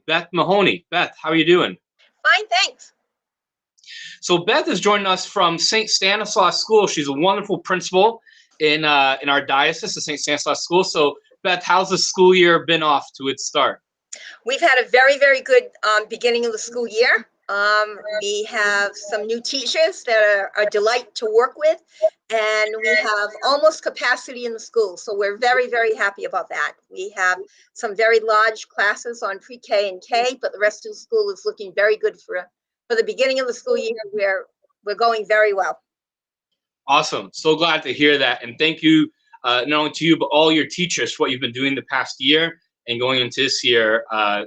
Beth Mahoney. Beth, how are you doing? Fine, thanks. So Beth is joining us from St. Stanislaus School. She's a wonderful principal in our diocese, the St. Stanislaus School. So Beth, how's the school year been off to its start? We've had a very, very good beginning of the school year. We have some new teachers that are a delight to work with, and we have almost capacity in the school. So we're very, very happy about that. We have some very large classes on pre-K and K, but the rest of the school is looking very good for the beginning of the school year. We're going very well. Awesome. So glad to hear that. And thank you, not only to you, but all your teachers for what you've been doing the past year and going into this year. Our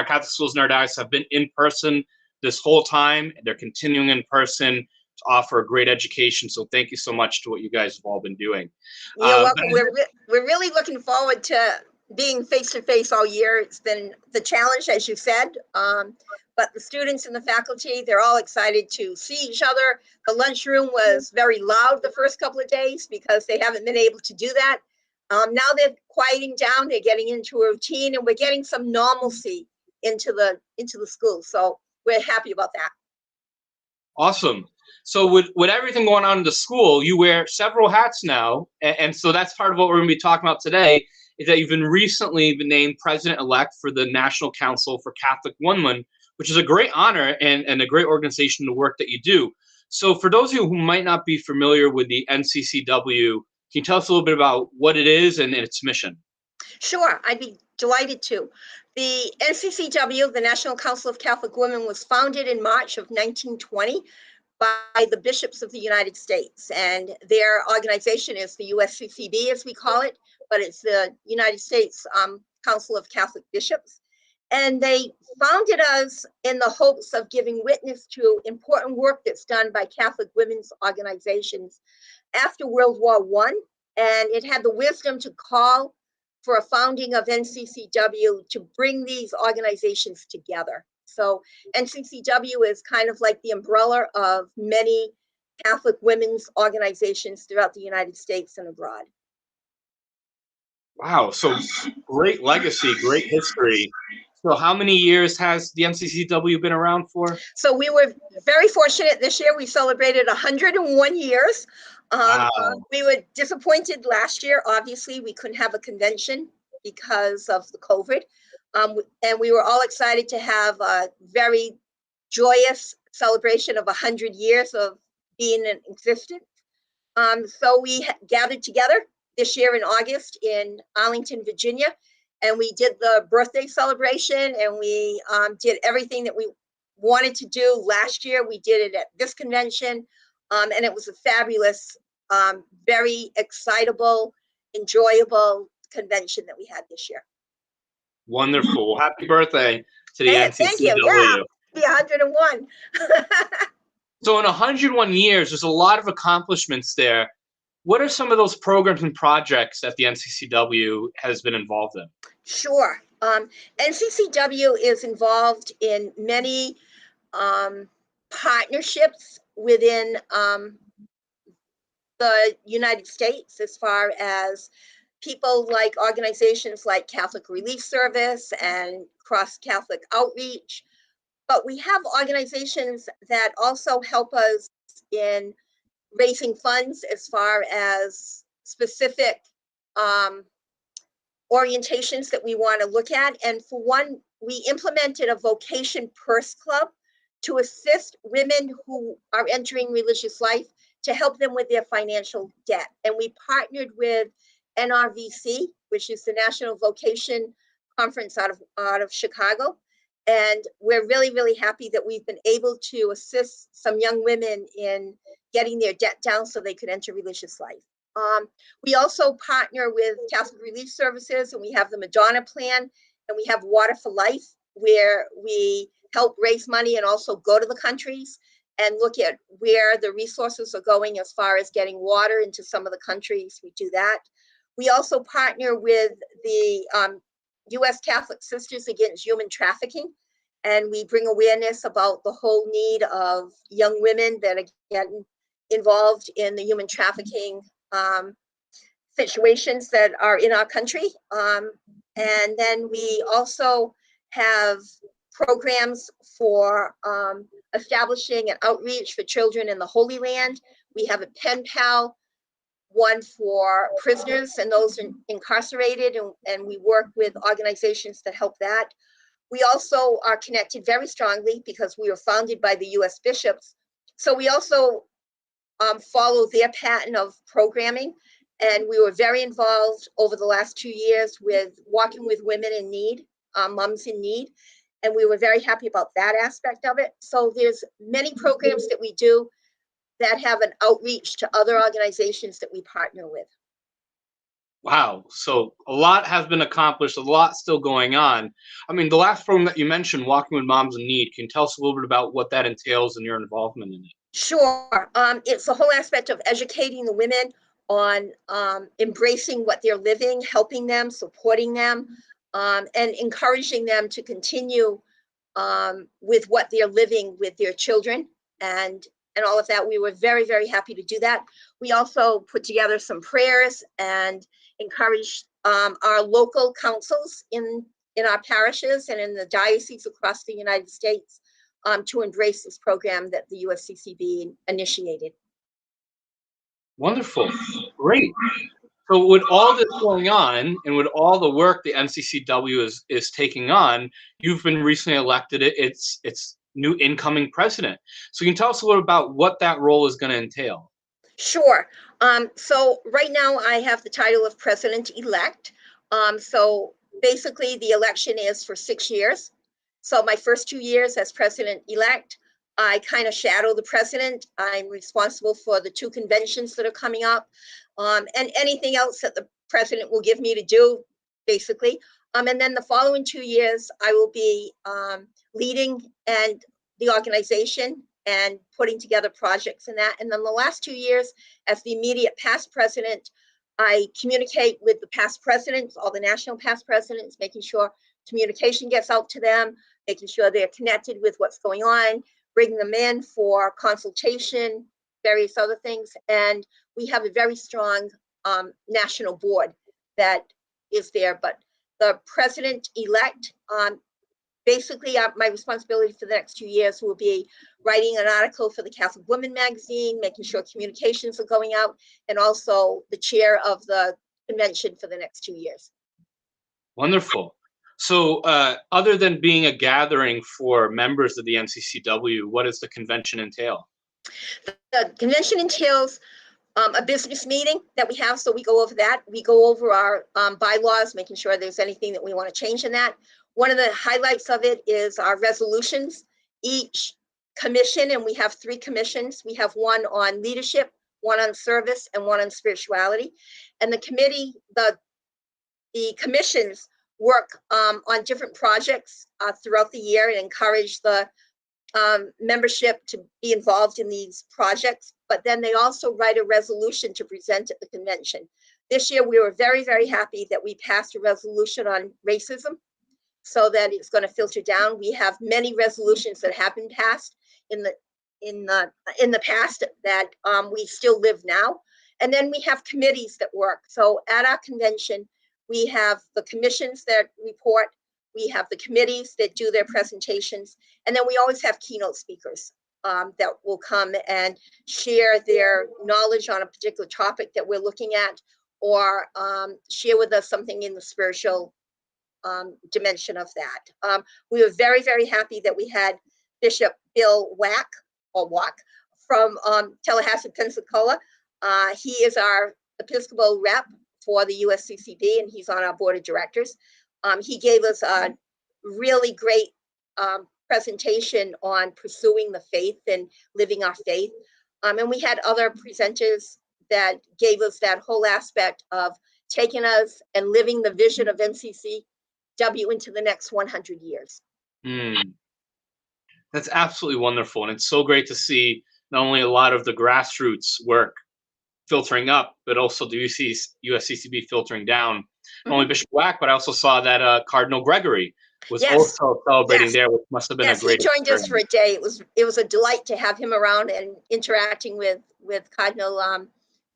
Catholic schools in our diocese have been in person this whole time. They're continuing in person to offer a great education. So thank you so much to what you guys have all been doing. You're welcome. We're really looking forward to being face-to-face all year. It's been the challenge, as you said. But the students and the faculty, they're all excited to see each other. The lunchroom was very loud the first couple of days because they haven't been able to do that. Now they're quieting down, they're getting into a routine, and we're getting some normalcy into the school. So we're happy about that. Awesome. So with everything going on in the school, you wear several hats now. And so that's part of what we're going to be talking about today, is that you've recently been named president-elect for the National Council for Catholic Women, which is a great honor and a great organization, the work that you do. So for those of you who might not be familiar with the NCCW, can you tell us a little bit about what it is and its mission? Sure, I'd be delighted to. The NCCW, the National Council of Catholic Women, was founded in March of 1920 by the bishops of the United States. And their organization is the USCCB, as we call it, but it's the United States Council of Catholic Bishops. And they founded us in the hopes of giving witness to important work that's done by Catholic women's organizations after World War I. And it had the wisdom to call for a founding of NCCW to bring these organizations together. So NCCW is kind of like the umbrella of many Catholic women's organizations throughout the United States and abroad. Wow, so great legacy, great history. So how many years has the NCCW been around for? So we were very fortunate this year. We celebrated 101 years. Wow. We were disappointed last year. Obviously, we couldn't have a convention because of the COVID. And we were all excited to have a very joyous celebration of 100 years of being in existence. So we gathered together this year in August in Arlington, Virginia, and we did the birthday celebration, and we did everything that we wanted to do last year. We did it at this convention, and it was a fabulous, very excitable, enjoyable convention that we had this year. Wonderful. Happy birthday to the NCCW. Thank you. Yeah, the 101. So in 101 years, there's a lot of accomplishments there. What are some of those programs and projects that the NCCW has been involved in? Sure. NCCW is involved in many partnerships within the United States, as far as people like organizations like Catholic Relief Service and Cross Catholic Outreach. But we have organizations that also help us in raising funds as far as specific orientations that we want to look at. And for one, we implemented a vocation purse club to assist women who are entering religious life, to help them with their financial debt. And we partnered with NRVC, which is the National Vocation Conference out of Chicago. And we're really, really happy that we've been able to assist some young women in getting their debt down so they could enter religious life. We also partner with Catholic Relief Services, and we have the Madonna Plan, and we have Water for Life, where we help raise money and also go to the countries and look at where the resources are going as far as getting water into some of the countries. We do that. We also partner with the U.S. Catholic Sisters Against Human Trafficking, and we bring awareness about the whole need of young women that are getting involved in the human trafficking situations that are in our country. And then we also have programs for establishing an outreach for children in the Holy Land. We have a pen pal, one for prisoners and those incarcerated, and we work with organizations that help that. We also are connected very strongly because we were founded by the U.S. bishops. So we also follow their pattern of programming. And we were very involved over the last 2 years with walking with women in need, moms in need. And we were very happy about that aspect of it. So there's many programs that we do that have an outreach to other organizations that we partner with. Wow. So a lot has been accomplished, a lot still going on. I mean, the last program that you mentioned, Walking with Moms in Need, can you tell us a little bit about what that entails and your involvement in it? Sure. It's the whole aspect of educating the women on embracing what they're living, helping them, supporting them, and encouraging them to continue with what they're living with their children and all of that. We were very, very happy to do that. We also put together some prayers and encouraged our local councils in our parishes and in the dioceses across the United States to embrace this program that the USCCB initiated. Wonderful. Great. So with all this going on and with all the work the NCCW is taking on, you've been recently elected its new incoming president. So you can tell us a little about what that role is going to entail. Sure. So right now I have the title of president-elect. So basically the election is for 6 years. So my first 2 years as president-elect, I kind of shadow the president. I'm responsible for the 2 conventions that are coming up, and anything else that the president will give me to do, basically. And then the following 2 years, I will be leading and the organization and putting together projects and that. And then the last 2 years, as the immediate past president, I communicate with the past presidents, all the national past presidents, making sure communication gets out to them, making sure they're connected with what's going on, bringing them in for consultation, various other things. And we have a very strong national board that is there. But the president-elect, basically my responsibility for the next 2 years will be writing an article for the Catholic Women magazine, making sure communications are going out, and also the chair of the convention for the next 2 years. Wonderful. So other than being a gathering for members of the NCCW, what does the convention entail? The convention entails a business meeting that we have. So we go over that. We go over our bylaws, making sure there's anything that we want to change in that. One of the highlights of it is our resolutions. Each commission, and we have 3 commissions. We have one on leadership, one on service, and one on spirituality. And the committee, the commissions work on different projects throughout the year and encourage the membership to be involved in these projects. But then they also write a resolution to present at the convention. This year, we were very, very happy that we passed a resolution on racism so that it's going to filter down. We have many resolutions that have been passed in the past that we still live now. And then we have committees that work. So at our convention, we have the commissions that report, we have the committees that do their presentations, and then we always have keynote speakers that will come and share their knowledge on a particular topic that we're looking at, or share with us something in the spiritual dimension of that. We were very, very happy that we had Bishop Bill Wack from Tallahassee, Pensacola. He is our Episcopal rep for the USCCB, and he's on our board of directors. He gave us a really great presentation on pursuing the faith and living our faith. And we had other presenters that gave us that whole aspect of taking us and living the vision of NCCW into the next 100 years. That's absolutely wonderful. And it's so great to see not only a lot of the grassroots work filtering up, but also the USCCB filtering down. Not only Bishop Wack, but I also saw that Cardinal Gregory was also celebrating there, which must have been a great he joined us for a day. It was a delight to have him around and interacting with Cardinal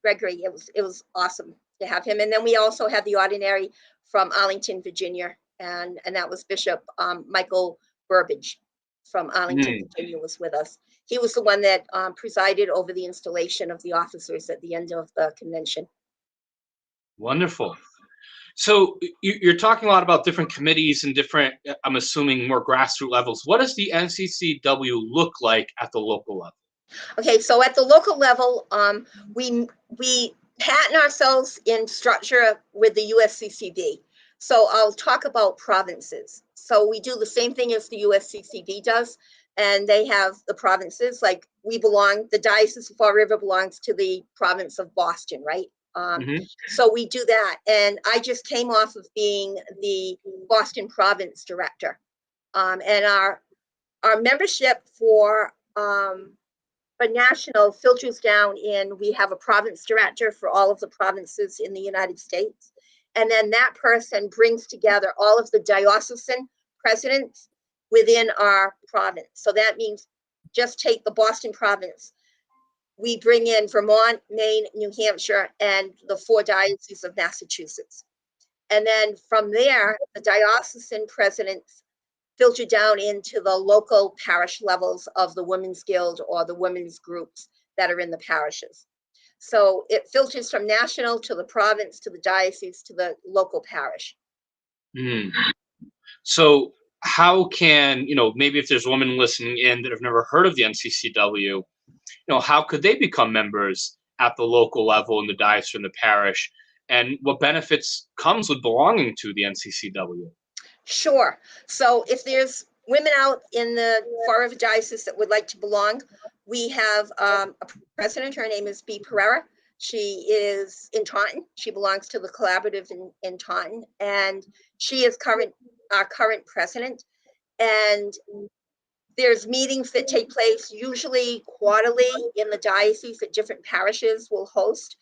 Gregory. It was awesome to have him. And then we also had the ordinary from Arlington, Virginia, and that was Bishop Michael Burbage from Arlington, Mm, Virginia, was with us. He was the one that presided over the installation of the officers at the end of the convention. wonderful. So you're talking a lot about different committees and different, I'm assuming, more grassroots levels. What does the NCCW look like at the local level? Okay, so at the local level, we patent ourselves in structure with the USCCD. So I'll talk about provinces. So we do the same thing as the USCCD does, and they have the provinces. Like the Diocese of Fall River belongs to the province of Boston, right? Hmm. So we do that, and I just came off of being the Boston Province Director, and our membership for national filters down in, we have a province director for all of the provinces in the United States. And then that person brings together all of the diocesan presidents within our province. So that means, just take the Boston province. We bring in Vermont, Maine, New Hampshire, and the 4 dioceses of Massachusetts. And then from there, the diocesan presidents filter down into the local parish levels of the Women's Guild or the women's groups that are in the parishes. So it filters from national to the province to the diocese to the local parish. Mm. So how can, maybe if there's women listening in that have never heard of the NCCW, how could they become members at the local level in the diocese or in the parish? And what benefits comes with belonging to the NCCW? Sure. So if there's women out in the Fall River Diocese that would like to belong, we have a president. Her name is B. Pereira. She is in Taunton. She belongs to the collaborative in Taunton, and she is our current president. And there's meetings that take place usually quarterly in the diocese that different parishes will host.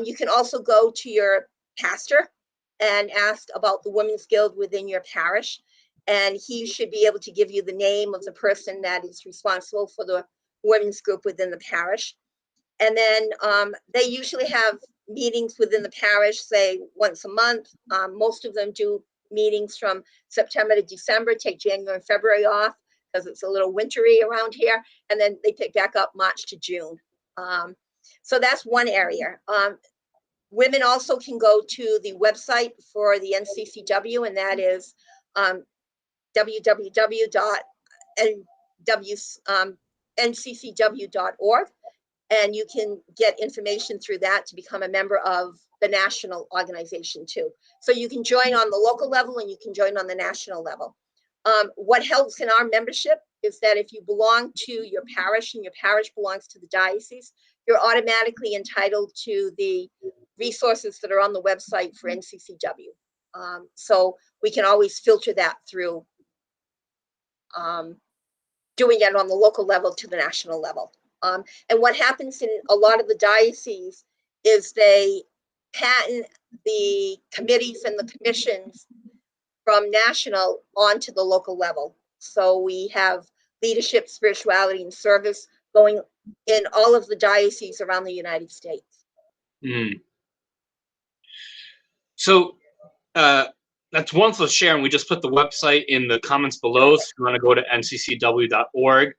You can also go to your pastor and ask about the Women's Guild within your parish, and he should be able to give you the name of the person that is responsible for the women's group within the parish. And then they usually have meetings within the parish, say once a month. Most of them do meetings from September to December, take January and February off because it's a little wintry around here, and then they pick back up March to June. So that's one area. Women also can go to the website for the NCCW, and that is www.nccw.org. And you can get information through that to become a member of the national organization too. So you can join on the local level and you can join on the national level. What helps in our membership is that if you belong to your parish and your parish belongs to the diocese, you're automatically entitled to the resources that are on the website for NCCW. So we can always filter that through doing it on the local level to the national level. And what happens in a lot of the dioceses is they patent the committees and the commissions from national onto the local level. So we have leadership, spirituality, and service going in all of the dioceses around the United States. Mm. So that's wonderful to share, and we just put the website in the comments below, so if you want to go to nccw.org.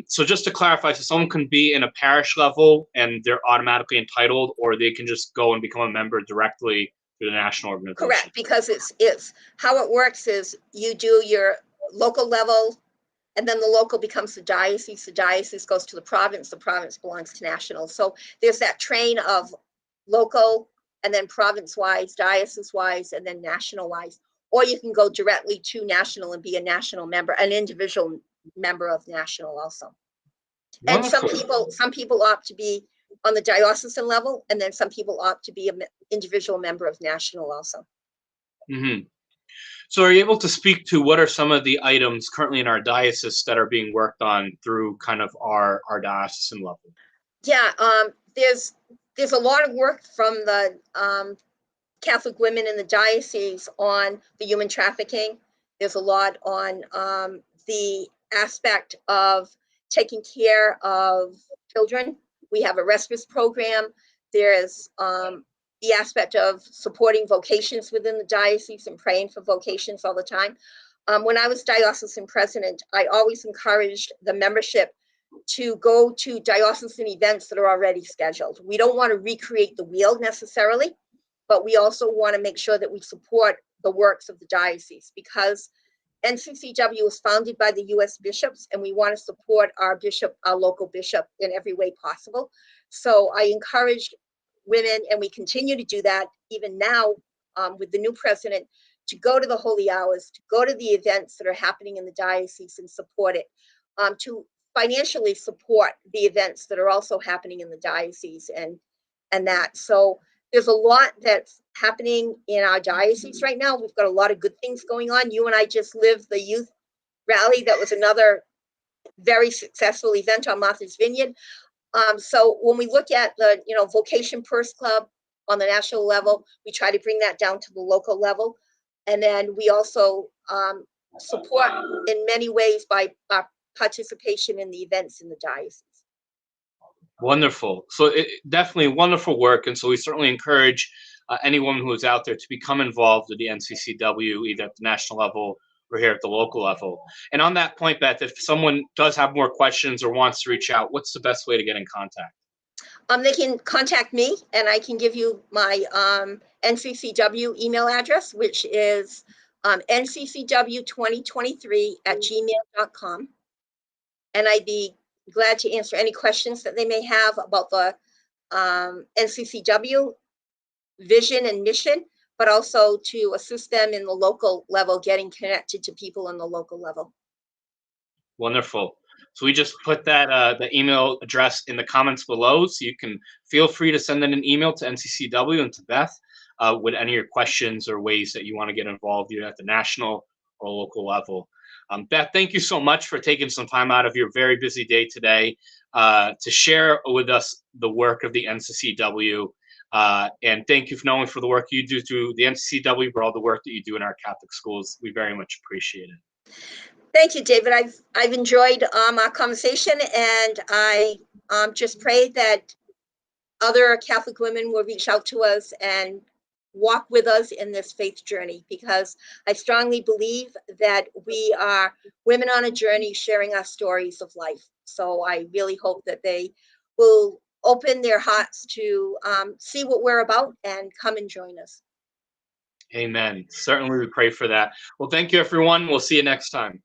So just to clarify, so someone can be in a parish level and they're automatically entitled, or they can just go and become a member directly through the national organization? Correct, because it's how it works is you do your local level, and then the local becomes the diocese goes to the province belongs to national. So there's that train of local, and then province-wise, diocese-wise, and then national-wise. Or you can go directly to national and be a national member, an individual member of national also. Wonderful. And some people opt to be on the diocesan level, and then some people opt to be an individual member of national also. Mm-hmm. So are you able to speak to what are some of the items currently in our diocese that are being worked on through kind of our diocesan level? Yeah, there's a lot of work from the Catholic women in the diocese on the human trafficking. There's a lot on the aspect of taking care of children. We have a respite program. There's the aspect of supporting vocations within the diocese and praying for vocations all the time. When I was diocesan president, I always encouraged the membership to go to diocesan events that are already scheduled. We don't want to recreate the wheel necessarily, but we also want to make sure that we support the works of the diocese, because NCCW was founded by the U.S. bishops, and we want to support our bishop, our local bishop, in every way possible. So I encouraged women, and we continue to do that even now with the new president, to go to the holy hours, to go to the events that are happening in the diocese and support it, to financially support the events that are also happening in the diocese and that. So there's a lot that's happening in our diocese right now. We've got a lot of good things going on. You and I just lived the youth rally. That was another very successful event on Martha's Vineyard. So when we look at the, Vocation Purse Club on the national level, we try to bring that down to the local level. And then we also support in many ways by our participation in the events in the diocese. Wonderful. So definitely wonderful work. And so we certainly encourage anyone who is out there to become involved with the NCCW, either at the national level or here at the local level. And on that point, Beth, if someone does have more questions or wants to reach out, what's the best way to get in contact? They can contact me, and I can give you my NCCW email address, which is nccw2023@gmail.com. And I'd be glad to answer any questions that they may have about the NCCW vision and mission, but also to assist them in the local level, getting connected to people on the local level. Wonderful. So we just put that the email address in the comments below, so you can feel free to send in an email to NCCW and to Beth with any of your questions or ways that you want to get involved, either at the national or local level. Beth, thank you so much for taking some time out of your very busy day today to share with us the work of the NCCW. And thank you not only for the work you do through the NCCW, but all the work that you do in our Catholic schools. We very much appreciate it. Thank you, David. I've enjoyed our conversation, and I just pray that other Catholic women will reach out to us and walk with us in this faith journey, because I strongly believe that we are women on a journey sharing our stories of life. So I really hope that they will open their hearts to see what we're about and come and join us. Amen. Certainly we pray for that. Well, thank you, everyone. We'll see you next time.